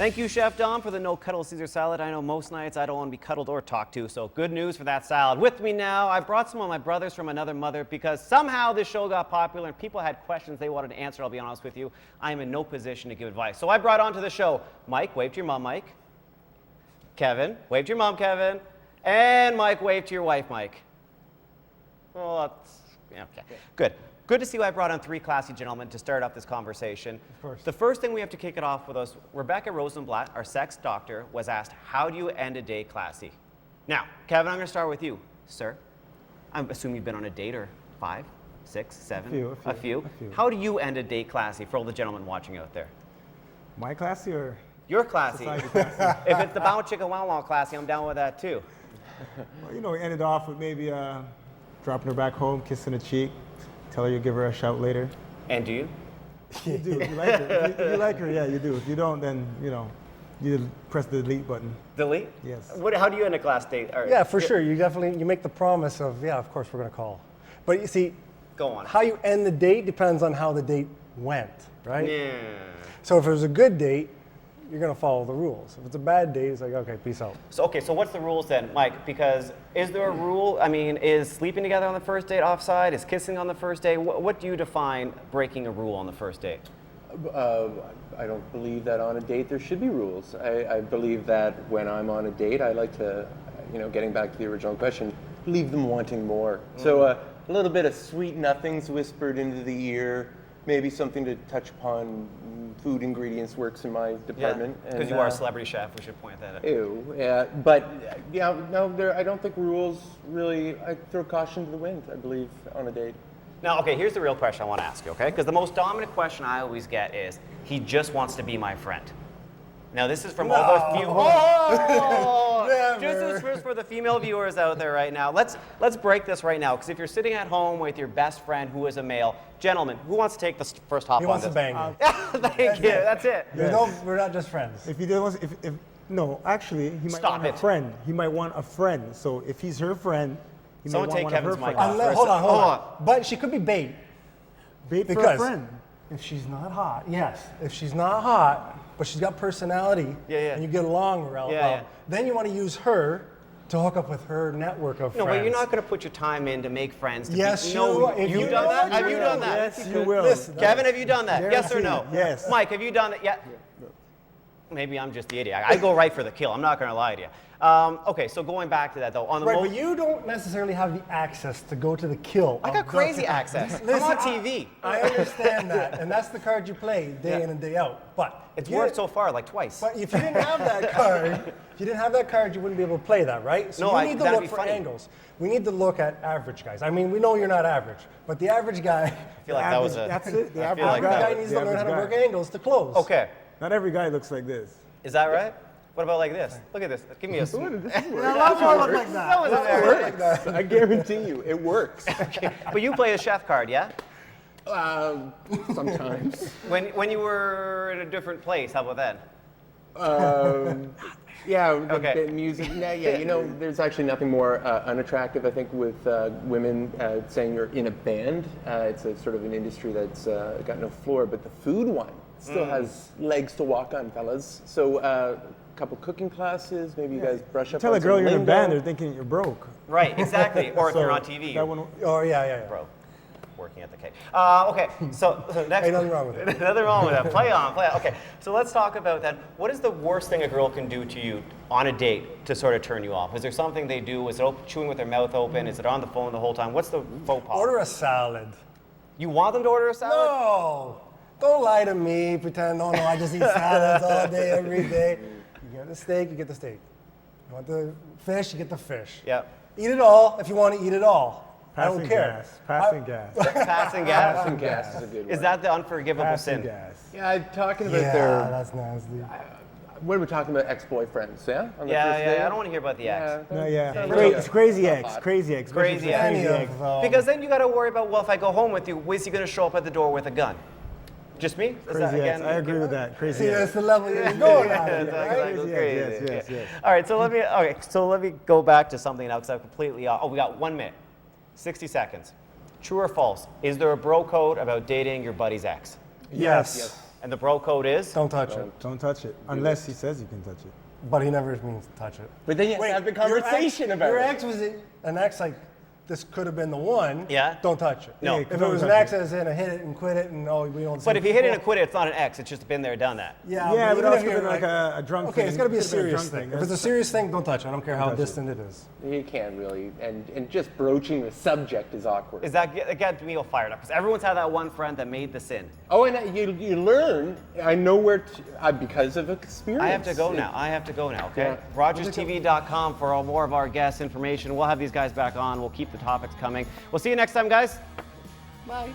Thank you, Chef Dom, for the no-cuddle Caesar salad. I know most nights I don't want to be cuddled or talked to, so good news for that salad. With me now, I brought some of my brothers from another mother because somehow this show got popular and people had questions they wanted to answer, I'll be honest with you. I am in no position to give advice. So I brought onto the show Mike, wave to your mom, Mike. Kevin, wave to your mom, Kevin. And Mike, wave to your wife, Mike. Well, yeah, okay, good. Good to see you. I brought on three classy gentlemen to start up this conversation. Of course. The first thing we have to kick it off with us, Rebecca Rosenblatt, our sex doctor, was asked, how do you end a date classy? Now, Kevin, I'm going to start with you, sir. I assume you've been on a date or 5, 6, 7? A few. How do you end a date classy for all the gentlemen watching out there? My classy or? You're classy. Society classy? If it's the bow chicka wow wow classy, I'm down with that too. Well, we ended off with maybe dropping her back home, kissing the cheek, tell her you give her a shout later. And do you? You do. If you like her. If you like her, yeah, you do. If you don't, then, you press the delete button. Delete? Yes. How do you end a class date? Yeah, for sure. You make the promise of, yeah, of course we're going to call. But you see, Go on. how you end the date depends on how the date went, right? Yeah. So if it was a good date, you're going to follow the rules. If it's a bad date, it's like, okay, peace out. So what's the rules then, Mike? Because is there a rule? I mean, is sleeping together on the first date offside? Is kissing on the first date? What do you define breaking a rule on the first date? I don't believe that on a date there should be rules. I believe that when I'm on a date, I like to, getting back to the original question, leave them wanting more. So a little bit of sweet nothings whispered into the ear, maybe something to touch upon. Food ingredients works in my department. Because you are a celebrity chef, we should point that out. Ew, yeah, but no, I don't think rules really, I throw caution to the wind, I believe, on a date. Now, okay, here's the real question I want to ask you, okay? Because the most dominant question I always get is, he just wants to be my friend. Now, this is from all those few. Just as for the female viewers out there right now, let's break this right now. Because if you're sitting at home with your best friend who is a male, gentlemen, who wants to take the first hop He on wants this? to bang you. Thank you. That's it. We're not just friends. If he doesn't, no, actually, he might Stop want it. a friend. He might want a friend. So if he's her friend, he Someone might take want one Kevin's of her mic friends. off. Hold on. But she could be bait. Bait for a Because friend. if she's not hot, yes. If she's not hot, but she's got personality, Yeah. and you get along well, Yeah. then you want to use her to hook up with her network of No, friends. but you're not going to put your time in to make friends. Yes, be, you no, will. If you've you done know that? what Have you're you done doing. that? Yes, you will. Listen, Kevin, have you done that? Yes or no? Yes. Mike, have you done that? Yeah. Maybe I'm just the idiot. I go right for the kill. I'm not going to lie to you. Okay, so going back to that though, on the Right, but you don't necessarily have the access to go to the kill. I got crazy access. I'm Listen, on TV. I understand that, and that's the card you play day in and day out. But It's you worked didn't- so far, like twice. But if you didn't have that card, you wouldn't be able to play that, right? So No, you need to that'd look be for funny. angles. We need to look at average guys. I mean, we know you're not average, but the average guy, I feel like that was a. That's it. The I feel average like average that guy was- needs The to learn how to average work guy. angles to close. Okay, Not every guy looks like this. is that right? What about like this? Look at this. Give me a. This works. That wasn't very- I guarantee you, it works. But you play a chef card, yeah? Sometimes. When you were in a different place, how about that? Yeah, Okay. the music. Yeah, there's actually nothing more unattractive, I think, with women saying you're in a band. It's a sort of an industry that's got no floor, but the food one still has legs to walk on, fellas. So a couple cooking classes, maybe you guys brush up Tell on a girl some you're in a lingo. band, they're thinking you're broke. Right, exactly. Or if So you're on TV, that you're one, Oh, yeah. broke. Working at the cake. Okay, so next. Ain't nothing wrong with it. Nothing wrong with that. Play on. Okay, so let's talk about that. What is the worst thing a girl can do to you on a date to sort of turn you off? Is there something they do? Is it chewing with their mouth open? Is it on the phone the whole time? What's the faux pas? Order a salad. You want them to order a salad? No, don't lie to me. Pretend, no, I just eat salads all day, every day. You get the steak, you get the steak. You want the fish, you get the fish. Yeah. Eat it all if you want to eat it all. I don't passing care. gas. Passing gas. Passing gas? Passing gas is a good one. Is that the unforgivable Passing sin? gas. Yeah, talking about Yeah, their. that's nasty. What are we talking about? Ex-boyfriends, yeah? On the Yeah, first date? I don't want to hear about the ex. No, yeah. Yeah. It's crazy ex. Crazy ex. Crazy ex. Any Crazy ex. of them. Because then you got to worry about, well, if I go home with you, is he going to show up at the door with a gun? Just me? Is that, Crazy ex. again, I agree with that. Crazy See, that's ex. the level you're going at, That's right? exactly Yes, crazy. yes. All right, so let me go back to something now because I'm completely off. Oh, we got 1 minute, 60 seconds. True or false? Is there a bro code about dating your buddy's ex? Yes. And the bro code is? Don't touch it. Don't touch it unless he says you can touch it. But he never means to touch it. But then you have to have the conversation about your it. ex was an ex like this could have been the one. Yeah. Don't touch it. No. Yeah, If it don't was an touch ex, as in a hit it and quit it, and we don't. But if you hit it and quit it, it's not an ex. It's just been there, done that. Yeah, Yeah, but even also if you're been like a drunk Okay, thing. it's got to be a Could've been a serious drunk thing. thing. If it's a serious thing, don't touch it. I don't care how touch it. distant it is. You can't really, and just broaching the subject is awkward. Is that got me all fired up? Because everyone's had that one friend that made the sin. Oh, and you learn. I know where to, because of experience. I have to go now. I have to go now, okay? Yeah. RogersTV.com for all more of our guest information. We'll have these guys back on. We'll keep the topics coming. We'll see you next time, guys. Bye.